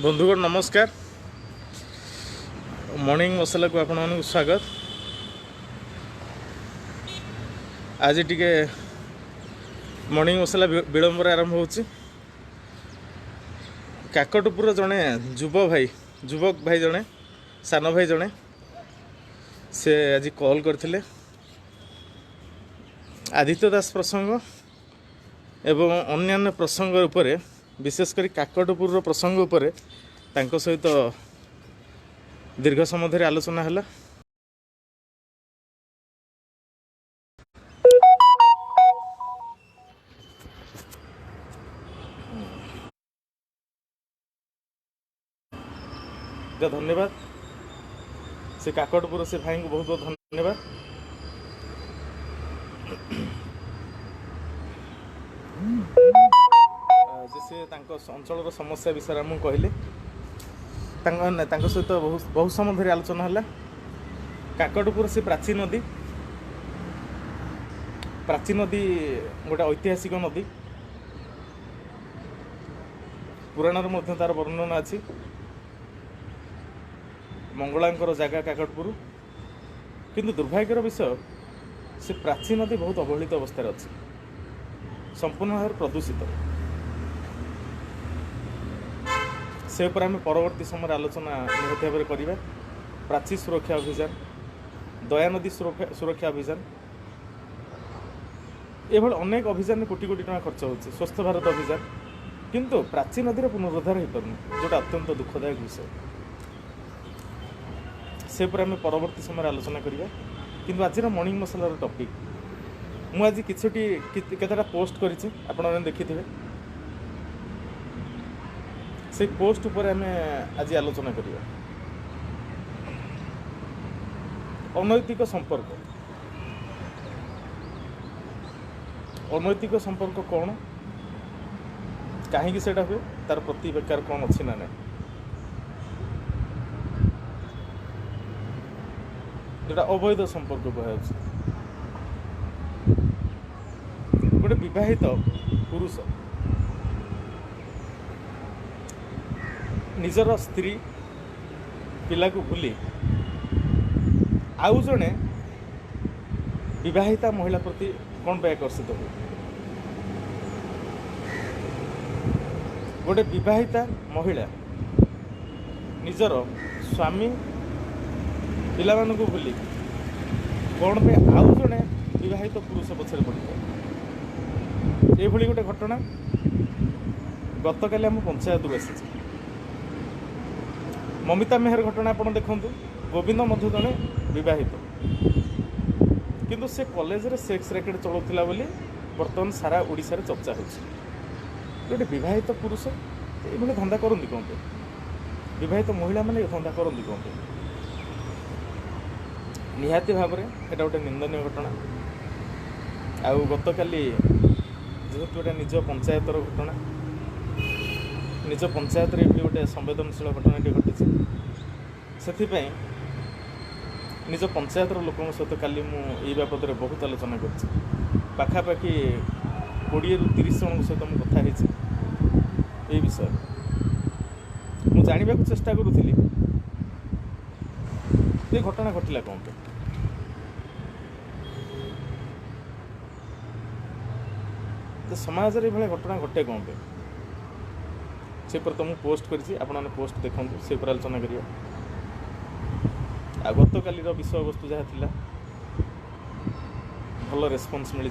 बंधुगण नमस्कार। मॉर्निंग मसला को आपण मानक स्वागत। आज टिके मॉर्निंग मसला विलंबर आरंभ हो काकटपुर जड़े युवक भाई जड़े सान भाई जड़े से आज कॉल करथिले आदित्य दास प्रसंग एवं अन्यान्य प्रसंग उपरे विशेषकर काकटपुर प्रसंग उपरे तांको सहित दीर्घ समय धरी आलोचना है। धन्यवाद से काकटपुर से भाई को बहुत बहुत धन्यवाद। से अंचल समस्या विषय में कहले सहित बहुत समय धरी आलोचना है। काकटपुर से प्राची नदी गोटे ऐतिहासिक नदी पुराण में तार वर्णना अच्छी। मंगलांकर जगह काकटपुर किंतु दुर्भाग्यर विषय से प्राची नदी बहुत अवहेलित अवस्था अच्छी, संपूर्ण भाव प्रदूषित। से पर आम परवर्ती समय आलोचना निहत भाव करवा। प्राची सुरक्षा अभियान, दयानदी सुरक्षा अभियान, ये अनेक अभियान कोटी कोटी टका खर्च हो। स्वच्छ भारत अभियान किंतु प्राची नदी पुनरुद्धार हो पार, जोटा अत्यंत दुखदायक विषय। से पर आम परवर्ती समय आलोचना करवा। किंतु आज मॉर्निंग मसलार टॉपिक मु आज केतेटा पोस्ट करिछि, आपन देखिथिबे। से पोस्ट उपर आम आज आलोचना करवा। अनैतिक संपर्क, अनैतिक संपर्क कौन, कहीं सेटा हुए, तार प्रतिकार कौन अच्छी ना नहीं। जोटा अवैध संपर्क कह गोटे विवाहित पुरुष निजर स्त्री पिला को भूली आउ जड़े विवाहिता महिला प्रति कौन पे आकर्षित हो। गोटे विवाहिता महिला निजर स्वामी पिला को भूली कौन पे आउ जड़े विवाहित पुरुष पछरे पड़े। ये गोटे घटना गतकाली आम पंचायत आसी ममिता मेहर घटना आप देखु। गोविंद मधु जड़े विवाहित किंतु से कॉलेज रे सेक्स रैकेट चलाउथिला बोली बर्तमान सारा ओडिशा रे चर्चा होछि। गोटे विवाहित पुरुष ये धंदा करती कौन पे, विवाहित महिला माने धंदा करती कौन पे। निहाती भाव में यहाँ गोटे निंदनीय घटना। आउ गतकाली जेहेतु गोटे निज पंचायतर घटना, निज पंचायत रे गोटे संवेदनशील घटना घटी से निज पंचायतर लोकों सहित काली मुझे बाबद में बहुत आलोचना कर पाखापाखि 20 ରୁ 30 जन सहित मुझे कथा विषय मुझे जानवा चेष्टा करुली ये घटना घटला कौन पे। तो समाज रे भाई घटना घटे कौन पे से पर तो मुझे पोस्ट करी, आपने पोस्ट देखूँ से पर आलोचना करिया। गत काली विषय वस्तु जहाँ थिला भल रेस्पॉन्स मिली।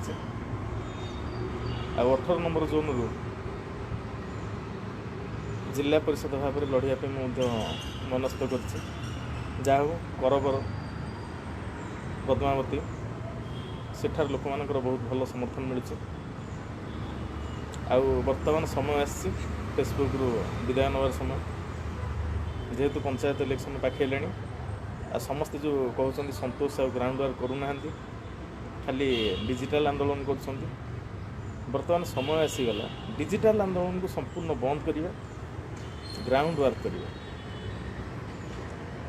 18 नंबर जोन रु जिला परिषद भाव में लड़ाई मुझे मनस्थ कर जाओ करबर पद्मावती सेठार लोक मानकर बहुत भल समर्थन मिली। वर्तमान समय आसी फेसबुक रु विदाय नवार समय जेहेतु पंचायत इलेक्शन पाखे समस्ते जो कहते संतोष आ ग्राउंड वर्क करूना खाली डिजिटल आंदोलन कर। वर्तमान समय आसीगला डिजिटल आंदोलन को संपूर्ण बंद करवा, ग्राउंड वर्क करवा।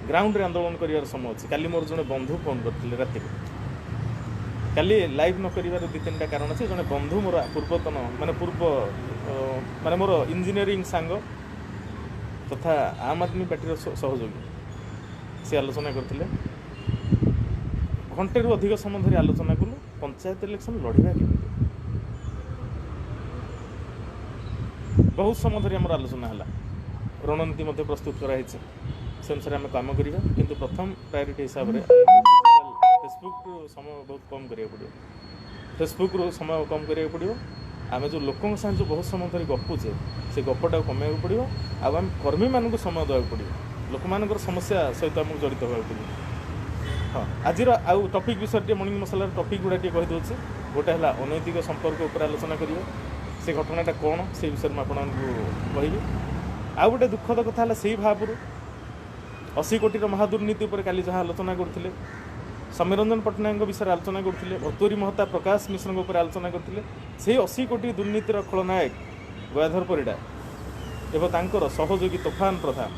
ग्राउंड रे आंदोलन कर समय अच्छी। काली मोर जड़े बंधु फोन करते राति काली लाइव न कर 2-3टा कारण अच्छे। जड़े बंधु मोर पूर्वतन माने पूर्व माने मोर इंजीनियरिंग सांग तथा आम आदमी पार्टी सहयोगी से आलोचना करते घंटे अधिक समय धरी आलोचना कलु पंचायत इलेक्शन लड़वा के बहुत समय धरी आम आलोचना है रणनीति मध्य प्रस्तुत कराई से अनुसार आम कम करवा किंतु प्रथम प्रायोरिटी हिसाब से फेसबुक समय बहुत कम करा पड़ो फेसबुक समय कम करा पड़ो आम जो लोकों साथ जो बहुत समय धरी गपुचे से गपटा कमेगा पड़ो आम कर्मी मानक समय देवाक पड़ो लोक मान समस्या सहित आमको जड़ित होगा पड़ो हाँ आज आउ टपिक विषय मॉर्निंग मसलार टपिक गुड़ा कहीदे गोटे है अनैतिक संपर्क उपर आलोचना करिए से घटनाटा कौन से विषय में आपको कहबी आउ गोटे दुखद कथा है से भाव 80 कोटी महादुर्नीति पर काली जहाँ आलोचना करते सौम्यरंजन पट्टनायक विषय आलोचना करते भर्तुहरी महता प्रकाश मिश्र उपर आलोचना करते से 80 कोटी दुर्नीतिर खलनायक गयाधर परिडा एवं तांकर सहयोगी तोफान प्रधान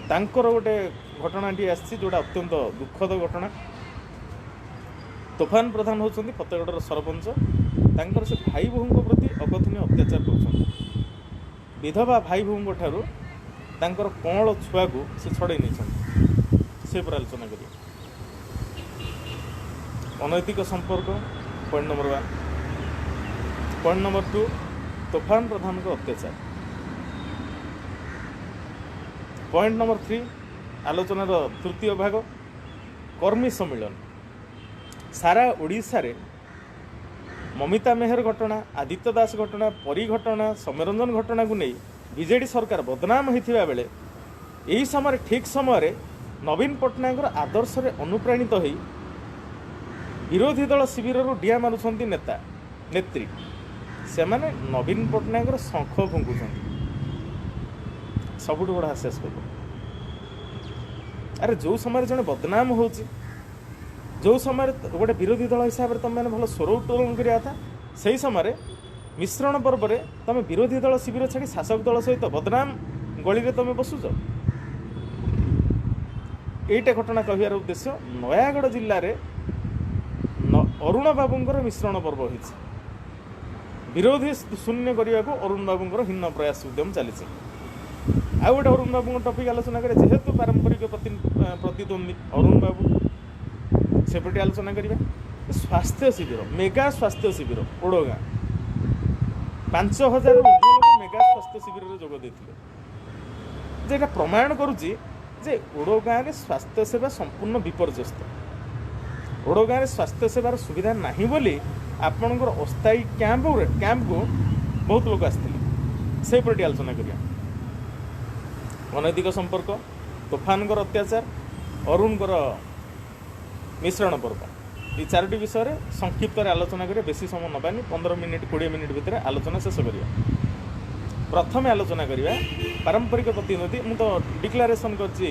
तांकर गोटे घटनाटी आसी जोड़ा अत्यंत दुखद घटना तोफान प्रधान होती फतेगढ़ सरपंच तांकर से भाई बोहू प्रति अकथनीय अत्याचार कर विधवा भाई बोहू ठारू तांकर कौल छुआ को से छड़े नहीं से पर आलोचना करिए अनैतिक संपर्क पॉइंट नंबर 1 पॉइंट नंबर 2 तोफान प्रधान को अत्याचार पॉइंट नंबर 3 आलोचनार तृतीय भाग कर्मी सम्मिलन सारा ओडिशा रे ममिता मेहर घटना आदित्य दास घटना परी घटना सौम्यरंजन घटना को नहीं बीजेडी सरकार बदनाम होता बेले यही समय ठीक समय नवीन पट्टनायक आदर्श रे अनुप्राणित हो विरोधी दल शिविर डिया मारुंट नेता नेत्री से माने नवीन पट्टनायक शंख फुंकुंट सबुठ बड़ा हास्यास्पद अरे जो समय जड़े बदनाम हो जो समय गोटे विरोधी दल हिसाब से तुम मैंने भल स्वर उत्तोलन करा था से समय मिश्रण पर्व में तुम विरोधी दल शिविर छाड़ी शासक दल सहित बदनाम गली में तुम बसुच यहीटा घटना कहबार उद्देश्य नयागढ़ जिले में अरुण बाबूंर मिश्रण पर्व होती विरोधी शून्य करने को अरुण बाबूंर हीन प्रयास उद्यम चली आउ गोटे अरुण बाबू टपिक आलोचना करें जेहेतु पारंपरिक प्रतिद्वंदी अरुण बाबू सेपटे आलोचना करिबा स्वास्थ्य शिविर मेगा स्वास्थ्य शिविर ओडगाँ 5000 लोग मेगा स्वास्थ्य शिविर में जोग देते जेटा प्रमाण करुच्ची जे ओडगाँ रे स्वास्थ्य सेवा संपूर्ण विपर्यस्त ओडगाँ रे स्वास्थ्य सेवार सुविधा नहीं बोली आपणकर अस्थायी कैंप को बहुत लोग आसते से प्रति आलोचना करिया अनैतिक संपर्क तोफानकर अत्याचार अरुणकर मिश्रण पर्व ये 4टी विषय में संक्षिप्त आलोचना करें बेसी समय नबानी 15 मिनिट 20 मिनिट भितर आलोचना शेष करिया प्रथम आलोचना करिया पारंपरिक प्रतिनिधि मु तो डिक्लारेशन करछि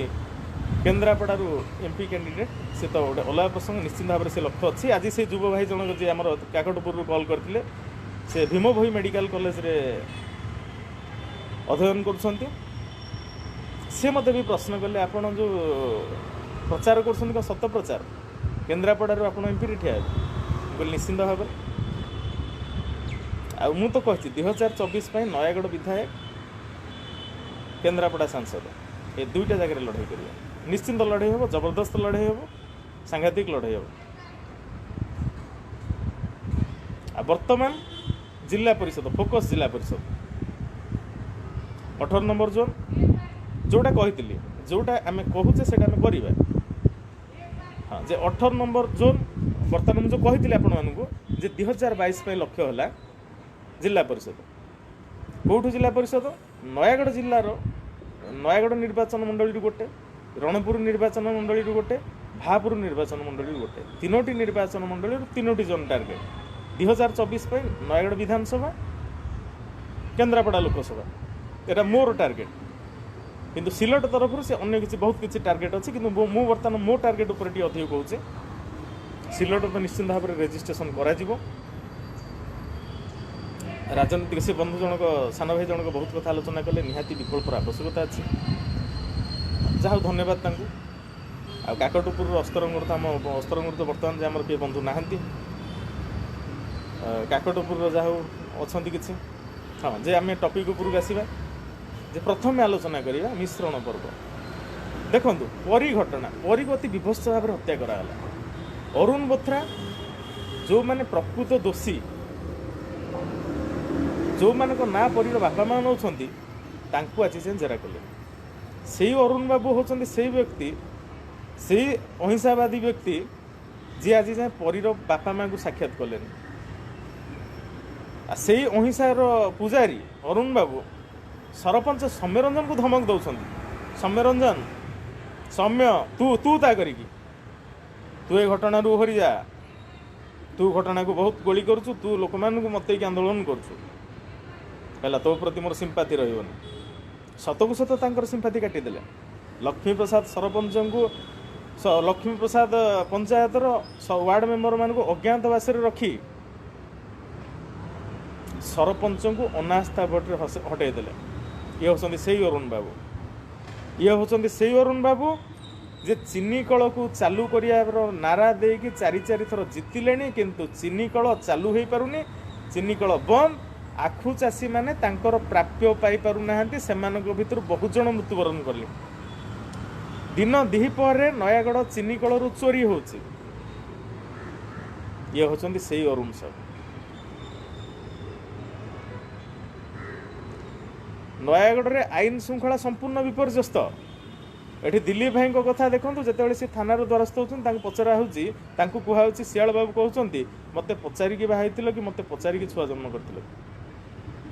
केन्द्रापड़ारू एमपी कैंडिडेट से तो गोटे अलग प्रसंग निश्चित भाव से लक्ष्य अच्छी आज से युव भाई जनक जी आम काकटपुर कॉल करते से भीम भोई मेडिकल कॉलेज रे अध्ययन कर सी मत भी प्रश्न कले आपड़ जो प्रचार कर सत प्रचार केन्द्रापड़ारू आप एमपी ठिया बोले निश्चिंत भाव मु तो कही 2024 नयागढ़ विधायक केन्द्रापड़ा सांसद ये दुईटा जगह लड़ाई कर निश्चिंत लड़ाई हम जबरदस्त लड़ाई हम सांघातिक लड़ाई हम वर्तमान जिला परिषद फोकस जिला परिषद 18 नंबर जोन जोटा कही जोटा आम कहूचे से करवा हाँ जे 18 नंबर जोन बर्तमान जो कही आपण मानू जे 2022 लक्ष्य है जिला परिषद कौटू जिला परिषद नयागढ़ जिलार नयागढ़ निर्वाचन मंडली गोटे रणपुर निर्वाचन मंडली गोटे भापुर निर्वाचन मंडली गोटे 3टी निर्वाचन मंडली 3टी जोन टार्गेट 2024 नयागढ़ विधानसभा केन्द्रापड़ा लोकसभा यहाँ मोर टार्गेट किंतु सिलट तरफ से अन्य किसी बहुत किसी टार्गेट अच्छी कि मु बर्तमान मो टार्गेट उपर अधिक कहूँ सिलट तो निश्चिंत भाव में रेजिस्ट्रेशन करा राजनीतिक से बंधु जनक सान भाई जनक बहुत कथा आलोचना कले निहाती विकल्पर आवश्यकता अच्छी जहाँ धन्यवाद आ काकटपुर अस्तरंगुर तो आम अस्तरंगुर तो बर्तमान जे आमर किए बंधु नहांती काकटपुर जहाँ अच्छा कि हाँ जे आम टपिक उपरक आसवा जे प्रथम आलोचना करिया मिश्रण पर्व देखंतु परी घटना परी को अति विभत्स भाव हत्या कराला अरुण बोथ्रा जो माने प्रकृत दोषी जो मान ना परीर बापा माँ नौ आज से जेरा कले से अरुण बाबू होती से व्यक्ति से अहिंसावादी व्यक्ति जी आज जाए परीर बापा माँ को साक्षात कले से अहिंसार पूजारी अरुण बाबू सरपंच सौम्य रंजन को धमक दौरान सौम्य रंजन सौम्य तू तू ता करी तू ए घटना ओहरी जा तू घटना को बहुत गोली करुचु तू लोक मान मत आंदोलन करुचु तो प्रति मोर सिंपाती रही सतकू सत सिंपाती काटिदेले लक्ष्मी प्रसाद सरपंच को लक्ष्मी प्रसाद पंचायतर वार्ड मेंबर मान को अज्ञातवास रखी सरपंच को अनास्था भोट हटईदेले ये होती से अरुण बाबू ये होती से अरुण बाबू जे चीनी कल को चालू कर नारा देकी चारि चारि थर जीतिले किंतु चीनी कल चालू हो पारुनी चीनी कल बंद आखु चाषी मैंने प्राप्य पाई पारुना से भर बहुत जन मृत्युवरण कले दिन दिपहर नयागढ़ चीनी कलू चोरी हो ये होचंदी से अरुण साहू नयागढ़ में आईन श्रृंखला संपूर्ण विपर्यस्त एठी दिलीप भाई कथा देखो जिते सी थानार द्वारस्थ होती पचरा कहूँ सियाल बाबू कहते मत पचारिकी बाहर कि मत पचारिकी छुआ जन्म कर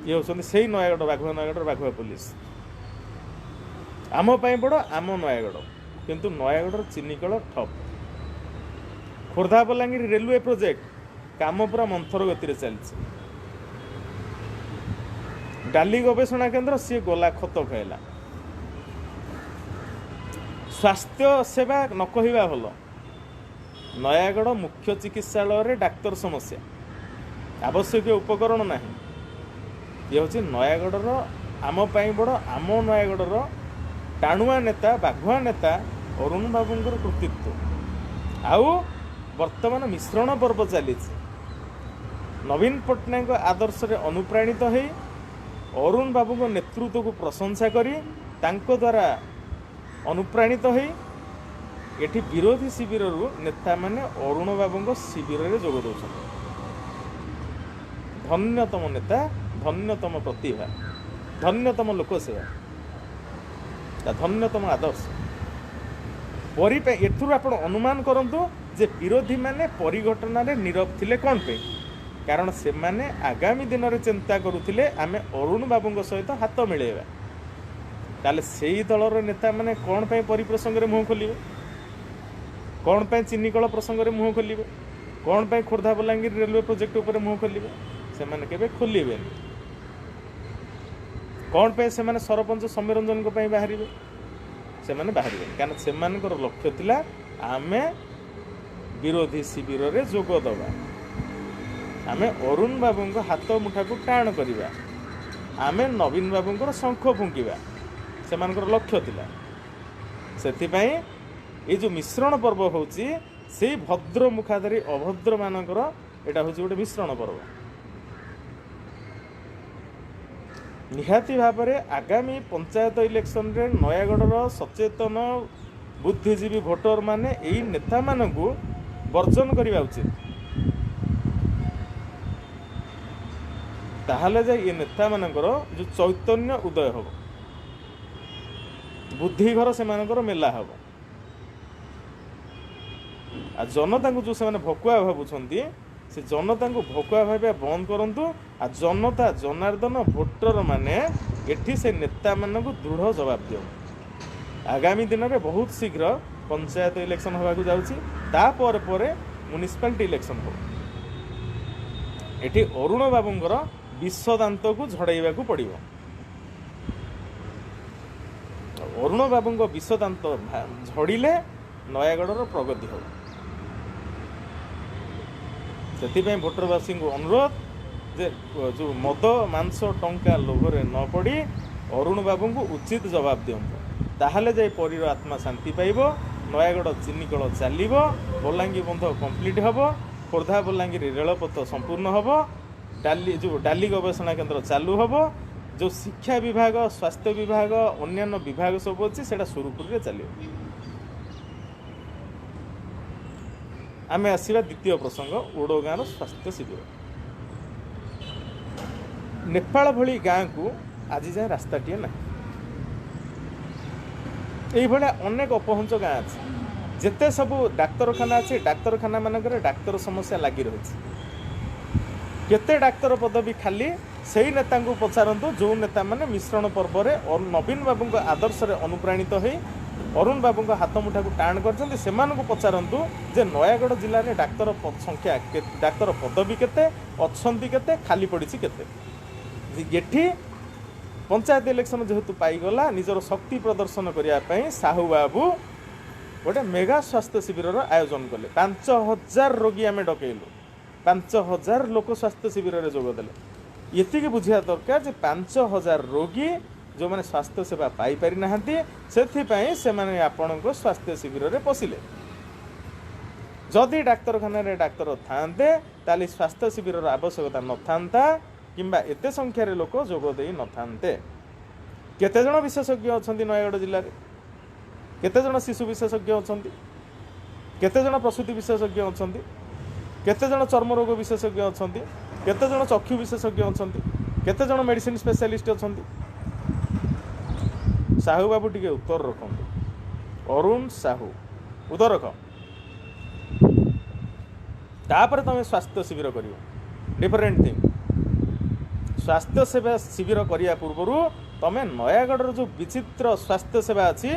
ये होती से नयागढ़ बाघुआ पुलिस आम बड़ आम नयागढ़ किंतु नयागढ़ चीनीकल ठप खोर्धा बलांगीर रेलवे प्रोजेक्ट काम पूरा मंथर गति चलती डाली गवेषणा केन्द्र सी गला खत खाइला स्वास्थ्य सेवा न कहवा भल नयागढ़ मुख्य चिकित्सालय डाक्तर समस्या आवश्यक उपकरण ना ये हूँ नयागढ़ आम बड़ आम नयागढ़ टाणुआ नेता बाघुआ नेता अरुण बाबूंकर कृतित्व आउ वर्तमान मिश्रण पर्व चली नवीन पट्टनायक आदर्श रे अनुप्राणित हो अरुण बाबू नेतृत्व को प्रशंसा करी तांको द्वारा अनुप्राणित हो एठी विरोधी शिविर नेता माने अरुण बाबू शिविर में जोग दौर धन्यतम नेता धन्यतम प्रतिभा धन्यतम लोकसेवा धन्यतम आदर्श एथुर आपण अनुमान करंतु जे विरोधी माने परिघटना रे नीरव थिले कोन पे कारण से माने आगामी दिन में चिंता करुथिले आमे अरुण बाबू सहित हाथ मिलेवा ताले सेही दलर नेता माने कोन पे परिप्रसंग रे मुंह खोलिबे कोन पे चीनीकल प्रसंग रे मुंह खोलिबे कोन पे खोर्धा बलांगीर रेलवे प्रोजेक्ट ऊपर मुंह खोलिबे से माने केबे खोलिबे कौन पे से माने सरपंच सौम्य रंजन को बाहर से माने बाहर कारण से लक्ष्य थिला आमे विरोधी शिविर रे जोग दबा आमे अरुण बाबू हाथ मुठा को टाण करवा आमे नवीन बाबू शंख फुंकिवा से लक्ष्य थिला सेथिपाई ये जो मिश्रण पर्व होची से भद्र मुखाधारी अभद्र मानकर एटा होची गोटे मिश्रण पर्व निहाती भाव में आगामी पंचायत इलेक्शन रे नयागढ़ सचेतन बुद्धिजीवी भोटर माने यही नेता मानू वर्जन करने उचित ताहले जे ये नेता मानकर जो चैतन्य उदय हम बुद्धि घर से मेला हम आ जनता को जो से भकुआ भावुंट से जनता को भकुआ भाव बंद करंतु आ जनता जनार्दन भोटर माने एठी से नेता मान को दृढ़ जवाब दियो आगामी दिन में बहुत शीघ्र पंचायत इलेक्शन होगा जाउची तापर परे म्युनिसिपालिटी इलेक्शन हो एठी अरुण बाबूंकर विषदांत को झड़ाइबा को पड़िबो अरुण बाबूंक विषदांत झड़िले नयागढ़ प्रगति हो से भोटरवासी को अनुरोध जे जो मद मांस टंका लोभरे न पड़ी अरुण बाबू को उचित जवाब दिंतु ताहले जाई परीर आत्मा शांति पाइब नयागढ़ चीनीकल चलो बलांगी बंध कम्प्लीट हम खोर्धा बलांगीर रेलपथ संपूर्ण हम डाली जो डाली गवेषणा केन्द्र चालू हम जो शिक्षा विभाग स्वास्थ्य विभाग अन्य विभाग सब अच्छी से सुरुखुरु चलो। आम आसवा द्वितीय प्रसंग ओडगाँव स्वास्थ्य शिविर। नेपाल भली गाँ को आज जाए रास्ताटीए ना ये अनेक अपहंच गाँ अच्छे जिते सब डाक्तरखाना अच्छे डाक्तरखाना मानक डाक्तर समस्या लगी रही केते डाक्तर पदवी खाली से ही नेता को पचारतु जो नेता माने मिश्रण पर्व और नवीन बाबू आदर्श अनुप्राणित हो अरुण बाबू हाथ मुठा को टाण कर पचारतु जे नयागढ़ जिले में डाक्तर संख्या डाक्तर पदवी केते अच्छंती केते खाली पड़ी केते ये पंचायत इलेक्शन जेहेतु पाईगला निजर शक्ति प्रदर्शन करने साहू बाबू गोटे मेगा स्वास्थ्य शिविर आयोजन कले 5000 रोगी आम डकैलु 5000 लोक स्वास्थ्य शिविर में जोगदेले ये बुझा दरकार जे 5000 रोगी जो मैंने स्वास्थ्य सेवा पाई पारि नाहांती से माने आपण स्वास्थ्य शिविर में पशिले जदि डाक्तरखाना डाक्तर थांते ताली स्वास्थ्य शिविर आवश्यकता न था किंबा एते संख्यार लोक जोगदे न थांते। केते जण विशेषज्ञ अच्छा नयगढ़ जिले में केते जण शिशु विशेषज्ञ अच्छा केते जण प्रसूति विशेषज्ञ अच्छा केते जण चर्म रोग विशेषज्ञ अच्छा केते जण चक्षु विशेषज्ञ अच्छा केते जण मेडिसिन स्पेशलिस्ट अच्छा। साहू बाबू टिके उत्तर रखु अरुण साहू उत्तर रख तापर तुम स्वास्थ्य शिविर कर डिफरेंट थिंग स्वास्थ्य सेवा शिविर करिया पूर्व तमें नयागढ़ जो विचित्र स्वास्थ्य सेवा अच्छी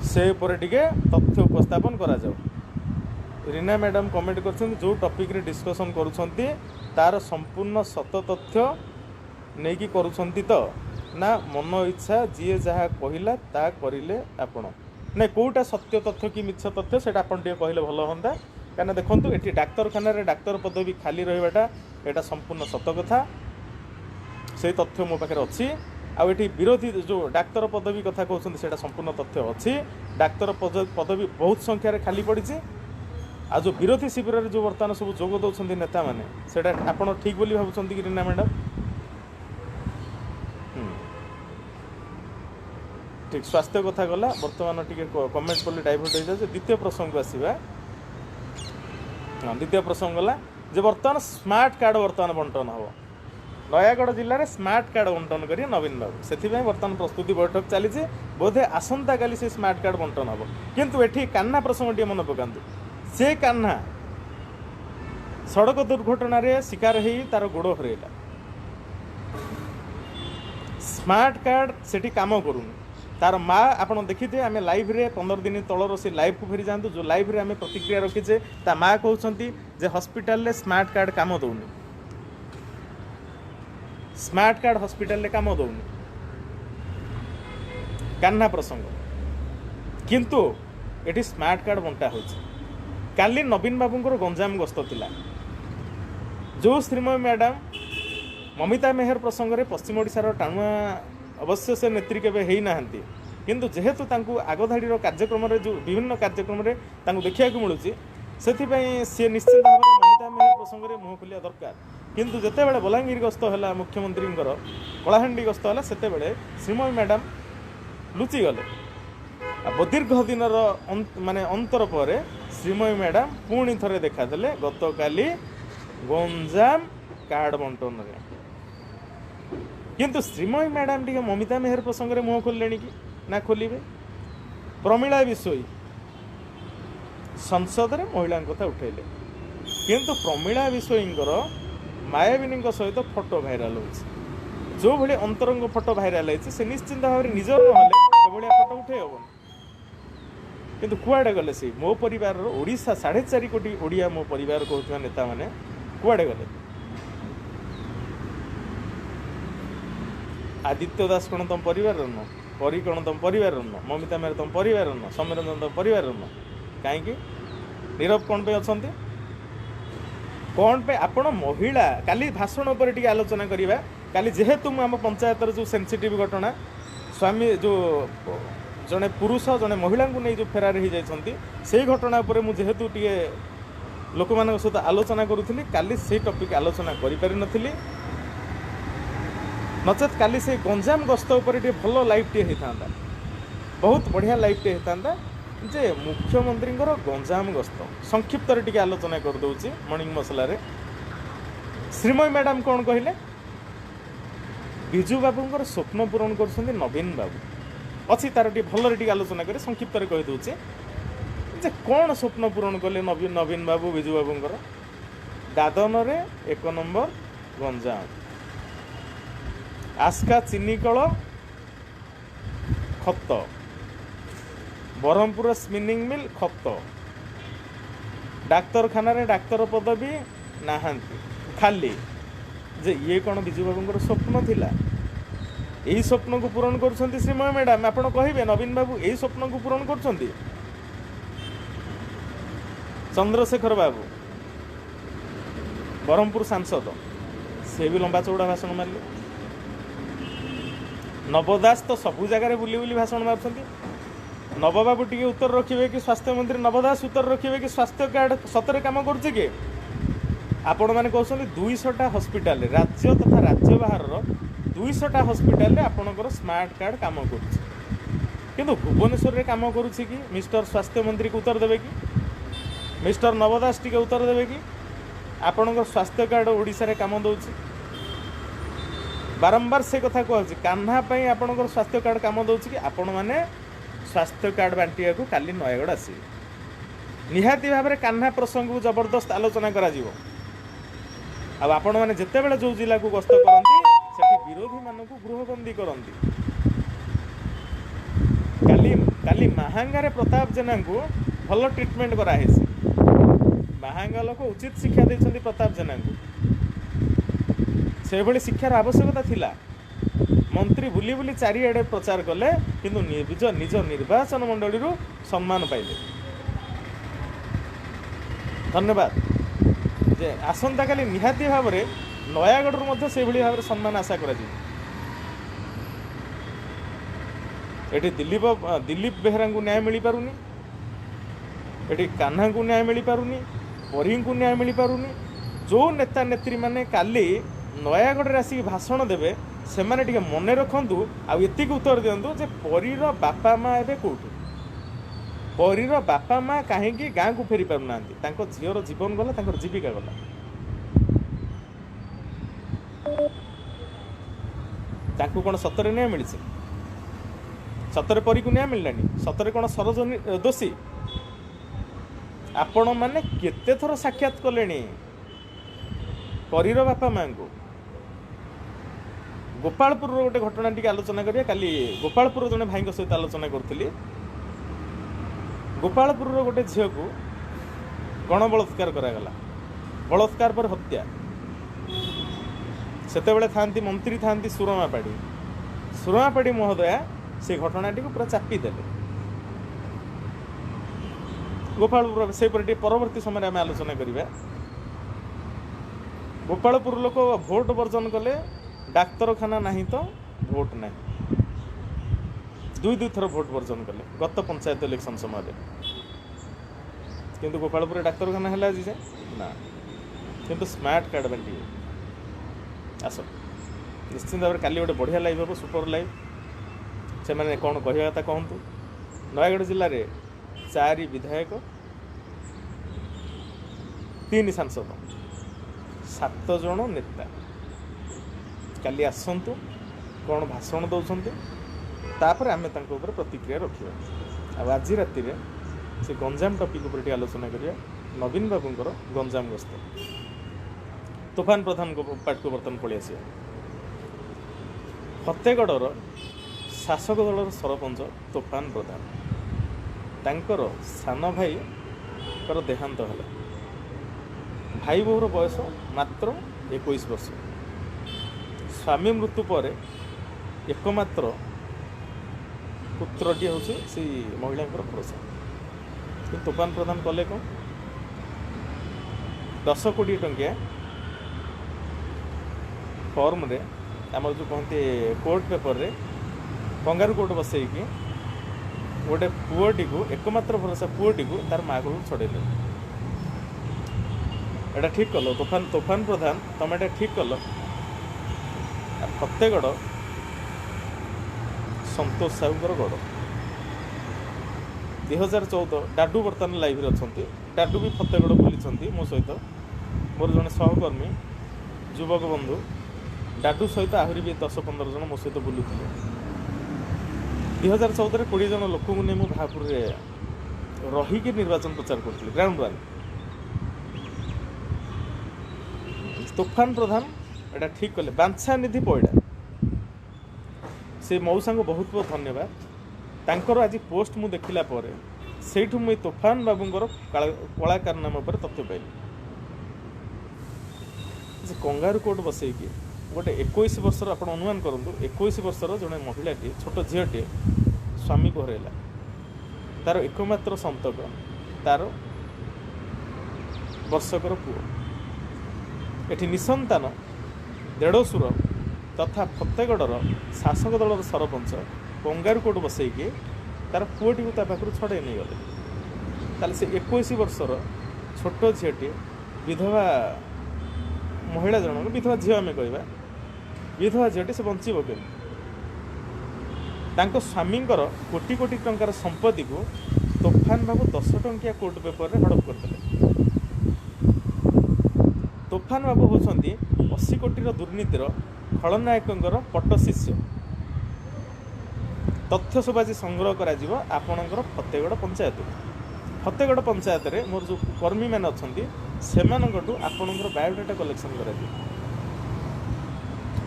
से उपर टिके तथ्य उपस्थापन करा जाओ। रीना मैडम कमेंट कर जो टॉपिक रे डिस्कशन करुछंती तार संपूर्ण सत तथ्य नहीं कि करुछंती तो ना मन इच्छा जी जहाँ कहला ता करिले आपण नहीं कोटा सत्य तथ्य कि मिछ तथ्य से आपन टिके कहले भल होंदा कहना देखंतु एटी डाक्तरखाना रे डाक्तर पदवी खाली रहिबाटा एटा संपूर्ण सत कथा से तथ्य मो पाखे अच्छी आउ एटी विरोधी जो डाक्तर पदवी कथा कहते हैं संपूर्ण तथ्य अच्छी डाक्तर पदवी बहुत संख्यार खाली पड़ी आ जो विरोधी शिविर जो बर्तमान सब जोग दौरान नेता मैंने से आप ठीक बोली भावुं कि रीना मैडम ठीक स्वास्थ्य कथा गला बर्तमान टी कमेंट पढ़ले डाइवर्ट हो जाए। द्वितीय प्रसंग को आसवा द्वितीय प्रसंग गला जे बर्तमान स्मार्ट कार्ड बर्तमान बंटन हम नयागढ़ जिले में स्मार्ट कार्ड बंटन करेंगे नवीन बाबू से बर्तमान प्रस्तुति बैठक चली बोधे आसंता काली से स्मार्ट कार्ड बंटन हम किंतु एठी कान्हा प्रसंग टी मन पकातु से कान्हा सड़क दुर्घटना रे शिकार हो तार गोड़ हरैला स्मार्ट कार्ड सेठी काम करूनी तार माँ आपड़ देखिए आम लाइव रे 15 दिन तलर से लाइव को फेरी जातु जो लाइव रे आम प्रतिक्रिया रखीचे ता माँ कहते जे हॉस्पिटल रे स्मार्ट कार्ड काम दौनी स्मार्ट कार्ड हॉस्पिटल रे काम दौनी कान्हा प्रसंग किंतु एटी स्मार्ट कार्ड बंटा हो काली नवीन बाबूंकर गंजाम गस्त थिला जो श्रीमय मैडम ममिता मेहर प्रसंग रे पश्चिम ओडिशार टाणुआ अवश्य से नेत्री केबे हेई नाहंती किंतु जेहेतु तांकु आगधाड़ी कार्यक्रम रे जो विभिन्न कार्यक्रम रे तांकु देखिया को मिलुची सेथिपई से निश्चित भाव में ममिता मेहर प्रसंग रे मुह खोलिया दरकार किंतु जेते बेले बलांगीर गस्त हला मुख्यमंत्री कलाहांडी गस्त हला सेते बेले श्रीमय मैडम लुचि गले दीर्घ दिन माने अंतर पर श्रीमय मैडम पुणी थरे देखा देले गतकाली गंजाम कार्ड बंटन रे किंतु श्रीमय मैडम टी ममिता मेहर प्रसंग में मुह खोलें कि ना खोलिए प्रमिला विषय संसद में महिला कथा उठेले किंतु प्रमिला विषयींकर मायाविनी सहित फोटो भाइराल हो जो भाई अंतरंग फोटो भाइराल है निश्चिंत भाव में निजर ना फोटो उठे हेन किंतु कुआड़े गले सी मो परिवार ओडिशा 4.5 कोटी ओडिया मो परिवार कहूँ नेता मैंने कुआड़े गले आदित्य दास कौन तुम परिवार न परी कौन तुम परिवार न ममिता मेहर तुम परिवार न सौम्यरंजन तुम परिवार न कहीं नीरव कौन पे अच्छा कौन पे आपण महिला काली भाषण पर टी आलोचना करवा काली जेहेतु आम पंचायत जो सेंसिटिव घटना स्वामी जो जड़े पुरुष जड़े महिला को नहीं जो फेरार हो जाती से घटना पर मुझेतु टी लोक मान सहित आलोचना करूली काली से टपिक आलोचना करें नचेत काली से गंजाम गस्त उपर भल लाइव टे होता बहुत बढ़िया लाइव टे होता जे मुख्यमंत्री गंजाम गस्त संक्षिप्त टी आलोचना करदे मॉर्निंग मसलार श्रीमयी मैडम कौन कहले विजु बाबूंर स्वप्न पूरण कर नवीन बाबू अच्छी तार भल आलोचना कर संक्षिप्त कहीदे जे कौन स्वप्न पूरण कले नवीन बाबू विजु बाबूंर दादन रे 1 नंबर गंजाम आस्का चीनी कल खत ब्रह्मपुर स्पिनिंग मिल खत डाक्तरखाना रे डाक्तर पदवी नाहांती खाली जे ये कौन विजु बाबूंर स्वप्न थिला यही स्वप्न को पूरण कर श्रीमयी मैडम आपण कहे नवीन बाबू यही स्वप्न को पूरण कर चंद्रशेखर बाबू ब्रह्मपुर सांसद से भी लंबा चौड़ा भाषण मारे नवदास तो सबू जगार बुली बुली भाषण मार्च नवबाबू टी उत्तर रखिए कि स्वास्थ्य मंत्री नवदास उत्तर रखिए कि स्वास्थ्य कार्ड सतरे काम कर आपण मैंने कहते 200टा हस्पिटाल राज्य तथा राज्य बाहर 200टा हस्पिटाल आपणकर स्मार्ट कार्ड काम कर भुवनेश्वर रे काम करुच्ची कि मिस्टर स्वास्थ्य मंत्री को उत्तर देवे कि मिस्टर नवदास टी उत्तर देवे कि आपणकर स्वास्थ्य कार्ड ओडिशा रे काम दौर बारंबार से कथा कहूँ कान्हा आपणकर स्वास्थ्य कार्ड काम दौर कि आपण मैंने स्वास्थ्य कार्ड बांटिया को काली नयगढ़ आसवे निहाती भाव में कान्हा प्रसंग को जबरदस्त आलोचना करा आपण मैंने जिते बड़े जो जिला को गस्त करती विरोधी मान गृहबंदी करती काली महांगारे प्रताप जेना को भल ट्रिटमेंट कराई महांगा लोक उचित शिक्षा देते प्रताप जेना को से भली शिक्षार आवश्यकता थिला मंत्री बुली बुली चारिआडे प्रचार कले किंतु निज निर्वाचन मंडली सम्मान पाइले धन्यवाद जे आसंता काली निहाती भाव में नयागढ़ से भाव में सम्मान आशा करा एटी दिलीप बेहरा को न्याय मिल पारुनी एटी कान्हा को न्याय मिल पारुनी परी को न्याय मिल पारुनी जो नेता नेत्री माने काली नयागढ़ आसिक भाषण देवे से माने टिके मन रखु आक उत्तर दिंतु जे परीर बापा माँ एवं कौटी परीर बापा माँ कहीं गाँ को फेरी पारना झीर जीवन गला जीविका गला तांको कौन सतरे न्याय मिली सतरे परी को न्याय मिललानी सतरे कौन सरोज दोषी आपण मैंने केते थर साक्षात कले परीर बापा माँ को गोपालपुर गोटे घटना टी आलोचना करिया काली गोपालपुर जने भाई सहित आलोचना करी गोपालपुर गोटे झील को गण बलात्कार करागला बलात्कार पर हत्या सेतेबेले थांती मंत्री थांती सुरमापाड़ी महोदया से घटनाटी को पूरा चापी देले गोपालपुर से परवर्ती समय आम आलोचना करिबा गोपालपुर लोक भोट वर्जन कले डाक्तरखाना नहीं तो भोट नहीं दुई थर भोट वर्जन कले गत पंचायत इलेक्शन समय किंतु गोपालपुर डाक्तरखाना है जी ना किंतु स्मार्ट कार्ड बांटी आस निश्चिंत भाव में काली गोटे बढ़िया लाइव हम सुपर लाइव से मैंने कौन कहवा कथा कहतु नयगढ़ जिले में 4 विधायक 3 सांसद 7 जन नेता काली आसतु कौन भाषण दौरान तापर आम प्रतिक्रिया रखा आज राति से गंजाम टपिक उपर आलोचना करिया नवीन बाबूंकर गंजाम गस्त तूफान प्रधान को पार्ट को बर्तन पलि आस फतेगढ़ शासक दल सरपंच तूफान प्रधान तांकर सान भाई कर देहांत है भाई बोहर बयस मात्र 21 वर्ष स्वामी मृत्यु पर एकमात्र पुत्रटी हूँ से महिला भरोसा कि तूफान प्रधान कले कौन 10 कोटी टंकिया फॉर्म रे आम जो कहते कोर्ट पेपर रे कंगारू कोर्ट बसैकी गोटे पुओटी को एकमात्र भरोसा पुओटी को तार माँ को छड़े এটা ঠিক কল তোফান তোফাन प्रधान तुम এটা ঠিক কল फतेगढ़ संतोष साहूर गढ़ 2014 डाडू बर्तमान लाइव अच्छा डाडू भी फतेगढ़ बुली मो सहित मोर जड़े सहकर्मी युवक बंधु डाडू सहित आहरी भी 10-15 जन मो सहित बुलूले 2014 20 जन लोक नहीं मुझे भापुर रहीकि निर्वाचन प्रचार करी ग्राउंड वन तोफान प्रधान एटा ठीक कले बांछा निधि पईडा से मौसा को बहुत बहुत धन्यवाद तांकर आज पोस्ट मु देखिला परे सेठु मुई तोफान बाबूंकर कला कारनामा पर तथ्य पाइली जे कंगारू कोर्ट बसैकी गोटे 21 वर्षर आप अनुमान करूँ 21 वर्षर जड़े महिलाटी छोट झीटे स्वामी को हरैला तार एकमात्र संतक तार वर्षकर पुओ एठी निसंतान देढ़सुर तथा फतेगढ़ शासक दलर सरपंच कंगारू कोर्ट बसैकी तार पुओटी को पाखु छड़े नहीं गले ताले से 21 वर्षर छोट झीटे विधवा महिला जनक विधवा झी आम कह विधवा झीटे से बचब के स्वामी कोटी कोटी टंकार संपत्ति को तोफान बाबू 10 टंकिया कोर्ट पेपर में हड़प करते तोफान बाबू होती 80 कोटी दुर्नीतिर खलनायक पट शिष्य तथ्य सब आज संग्रह कर फतेगढ़ पंचायत रे मोर जो कर्मी मैंने अच्छा से आपणकर बायोडाटा कलेक्शन कर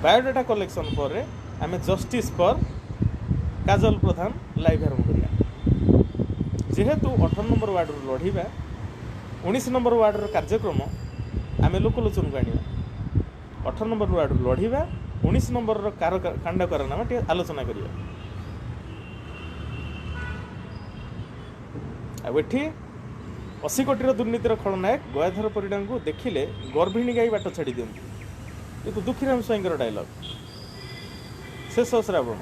बायोडाटा कलेक्शन पर आम justice for Kajal Pradhan live आरंभ करिया जेहेतु 18 नंबर वार्ड लढ़ा 19 नंबर वार्ड कार्यक्रम आम लोकलोचन को आना 18 नंबर वार्ड लढ़ा 19 नंबर कांड कारनामा टे आलोचना करिया आठी 80 कोटी दुर्नीतिर खलनायक गयाधर परिडा को देखिले गर्भिणी गाई बाट छाड़ी दिंतु ये तो दुखीराम स्वाईंकर डायलॉग शेष श्रावण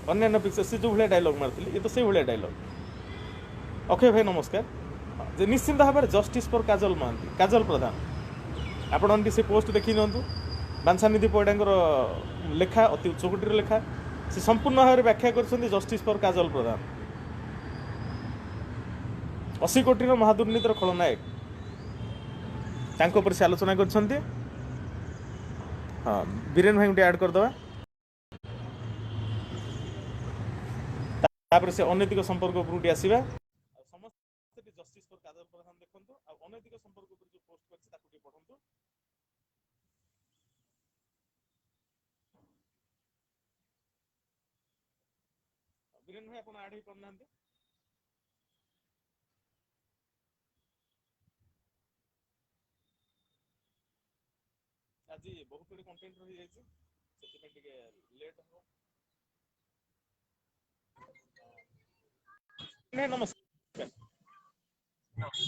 अन्य पिक्चर से जो भाया डायलॉग मारती ये तो से भाया डायलॉग अक्षय भाई नमस्कार जे निश्चिंत भाव में जस्टिस फॉर काजल महांती काजल प्रधान आपण से पोस्ट देखी नियंतु बांछानिधि पईडा लेखा अति उच्चकोटीर लेखा से संपूर्ण भाव में व्याख्या कर जस्टिस फॉर काजल प्रधान 80 कोटी महादुर्नीतिर खलनायक तांको पर से आलोचना कर हाँ बीरेन भाई ऐड करदे से अनैतिक संपर्क उपरूटी आसवा समस्त जस्टिस फॉर काजल प्रधान देखंतु आ अनैतिक संपर्क उपर जो पोस्ट करछि ताकु टे पढंतु बीरेन भाई आपण ऐड ही करनांती आज बहुत गुड कंटेंट रही जाइए लेट हो नमस्कार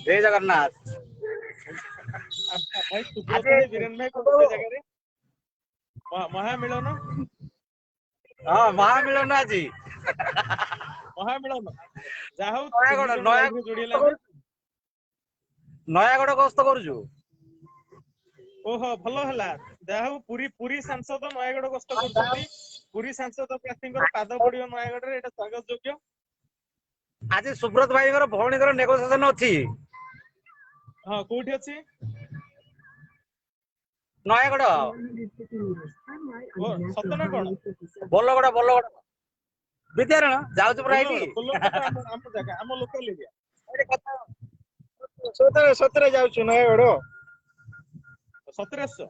जय जगन्नाथ भाई सुब्रत भाई वीरेन भाई कोन जगह रे महामिलन हां महामिलन आज महामिलन जाहौ नयागढ़ गस्त करूछु ओहो भलो हला जाहौ पुरी पुरी सांसद नयागढ़ गस्त करछथि पुरी सांसद प्रार्थींकर पाद पड़ियो नयागढ़ रे एटा स्वागत योग्य आज सुब्रत भाई भौणीकर नेगोसिएशन अछि हां कोठी अछि नयागढ़ ओ सतना कोन बोलगड़ विद्यारण जाउछु प्राइटी हम जगह हम लोकल एरिया सतरे जाउछु नयागढ़ 1700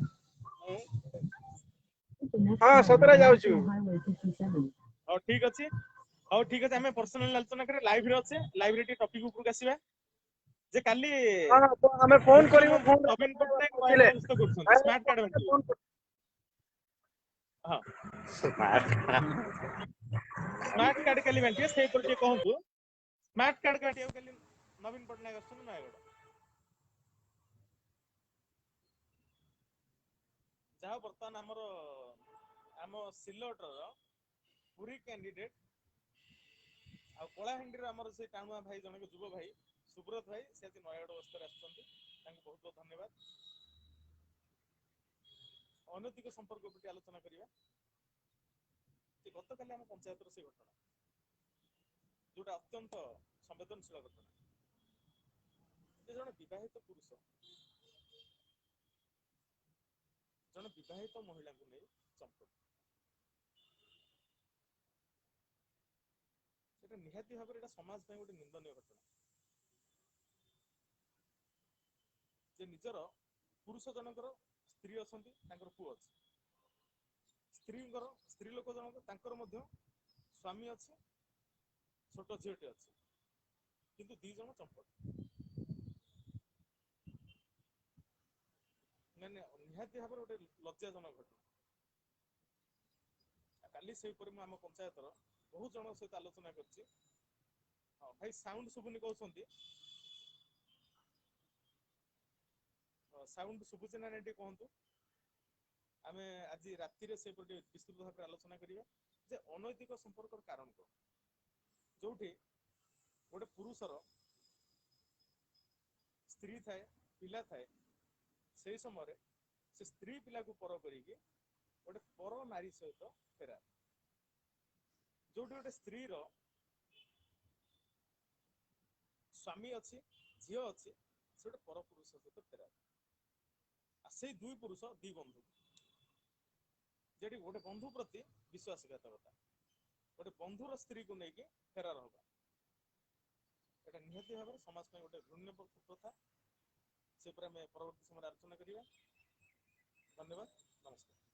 हां 17 जाउछु हां ठीक अछि हमें पर्सनल आलोचना करे लाइव रे अछि लाइव रे टॉपिक ऊपर आसीबा जे काली हां तो हमें फोन करियो फोन नवीन पटनायक व्यवस्था करछन स्मार्ट कार्ड बांटी हां स्मार्ट कार्ड काली बांटी से पर के कहंतु स्मार्ट कार्ड काटियो काली नवीन पटनायक आछन नयागढ़ जहाँ बर्तमान आम सिलटर पूरी कैंडिडेट आ कलाहांडी आमर से टाणुआ भाई जन युव भाई सुब्रत भाई से नयागढ़ अवस्था बहुत बहुत धन्यवाद ଅନୈତିକ संपर्क प्रति आलोचना करिया जे गतकाली आम पंचायतर से घटना जोटा अत्यंत संवेदनशील घटना जे जन विवाहित पुरुष जन विवाहित महिला को नहीं चंपट सेटा निहाती भाव में समाज में गोटे निंदनीय घटना जे निजर पुरुष जनकर स्त्री अछंती तांकर पुଅ अछि स्त्री लोक जनक तांकर मध्य स्वामी अछि छोट झीलटे अछि किंतु दी जन चंपट निहाती भाव गोटे लज्जाजनक घटना काली से आम पंचायतर बहुत जन सहित आलोचना करछि हाँ भाई साउंड सुबुनि कहउछंती साउंड सुबुछि ना नहीं कहतु आम आज राति से विस्तृत भाव आलोचना करिया जे अनैतिक संपर्क कारण कौन जोठी गोटे पुरुषर स्त्री थाए पिला थाए से समय से स्त्री पिला को पर करिके गोटे पर नारी सहित फेरा जोठी गोटे स्त्री रो स्वामी अच्छी झील अच्छी से गोटे पर पुरुष सहित फेरा से दुई पुरुष दी बंधु जेठी गोटे बंधु प्रति विश्वासघातकता गोटे बंधुर स्त्री को लेकिन फेरार होगा एटा निहाती भाव में समाज में गोटे घृण्य प्रथा से परवर्ती समय आलोचना करिया धन्यवाद नमस्कार।